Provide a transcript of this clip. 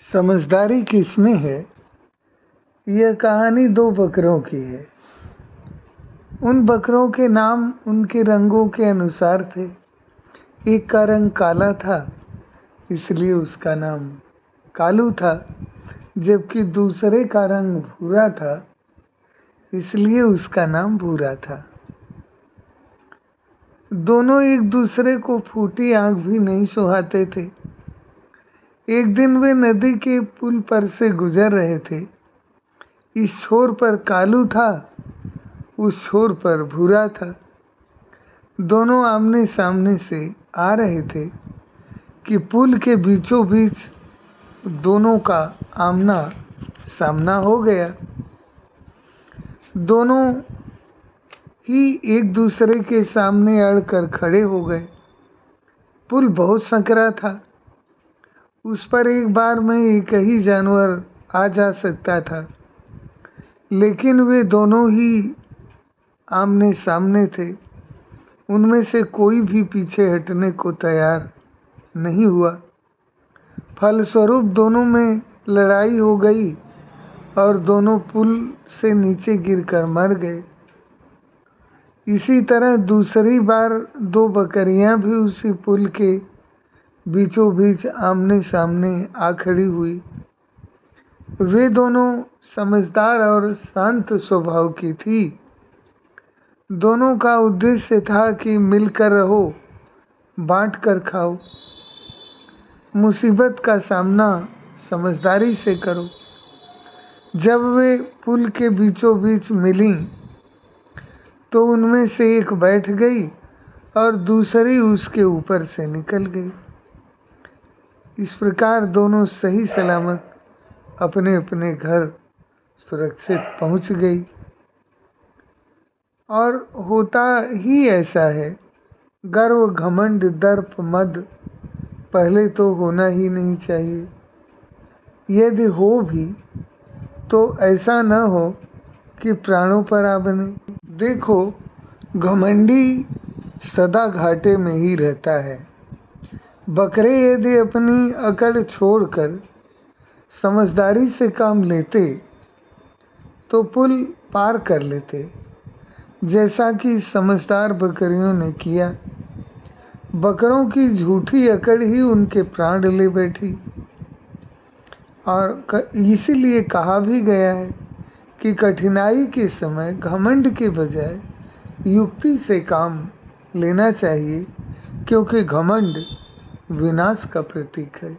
समझदारी किसमें है? यह कहानी दो बकरों की है। उन बकरों के नाम उनके रंगों के अनुसार थे। एक का रंग काला था, इसलिए उसका नाम कालू था, जबकि दूसरे का रंग भूरा था, इसलिए उसका नाम भूरा था। दोनों एक दूसरे को फूटी आंख भी नहीं सुहाते थे। एक दिन वे नदी के पुल पर से गुजर रहे थे। इस छोर पर कालू था, उस छोर पर भूरा था। दोनों आमने सामने से आ रहे थे कि पुल के बीचों बीच दोनों का आमना सामना हो गया। दोनों ही एक दूसरे के सामने अड़कर खड़े हो गए। पुल बहुत संकरा था। उस पर एक बार में एक ही जानवर आ जा सकता था, लेकिन वे दोनों ही आमने सामने थे। उनमें से कोई भी पीछे हटने को तैयार नहीं हुआ। फलस्वरूप दोनों में लड़ाई हो गई और दोनों पुल से नीचे गिरकर मर गए। इसी तरह दूसरी बार दो बकरियां भी उसी पुल के बीचों बीच आमने सामने आ खड़ी हुई। वे दोनों समझदार और शांत स्वभाव की थी। दोनों का उद्देश्य था कि मिलकर रहो, बांट कर खाओ, मुसीबत का सामना समझदारी से करो। जब वे पुल के बीचों बीच मिलीं, तो उनमें से एक बैठ गई और दूसरी उसके ऊपर से निकल गई। इस प्रकार दोनों सही सलामत अपने अपने घर सुरक्षित पहुंच गई। और होता ही ऐसा है। गर्व, घमंड, दर्प, मद पहले तो होना ही नहीं चाहिए। यदि हो भी तो ऐसा न हो कि प्राणों पर आ बने। देखो, घमंडी सदा घाटे में ही रहता है। बकरे यदि अपनी अकड़ छोड़कर समझदारी से काम लेते तो पुल पार कर लेते, जैसा कि समझदार बकरियों ने किया। बकरों की झूठी अकड़ ही उनके प्राण ले बैठी। और इसीलिए कहा भी गया है कि कठिनाई के समय घमंड के बजाय युक्ति से काम लेना चाहिए, क्योंकि घमंड विनाश का प्रतीक है।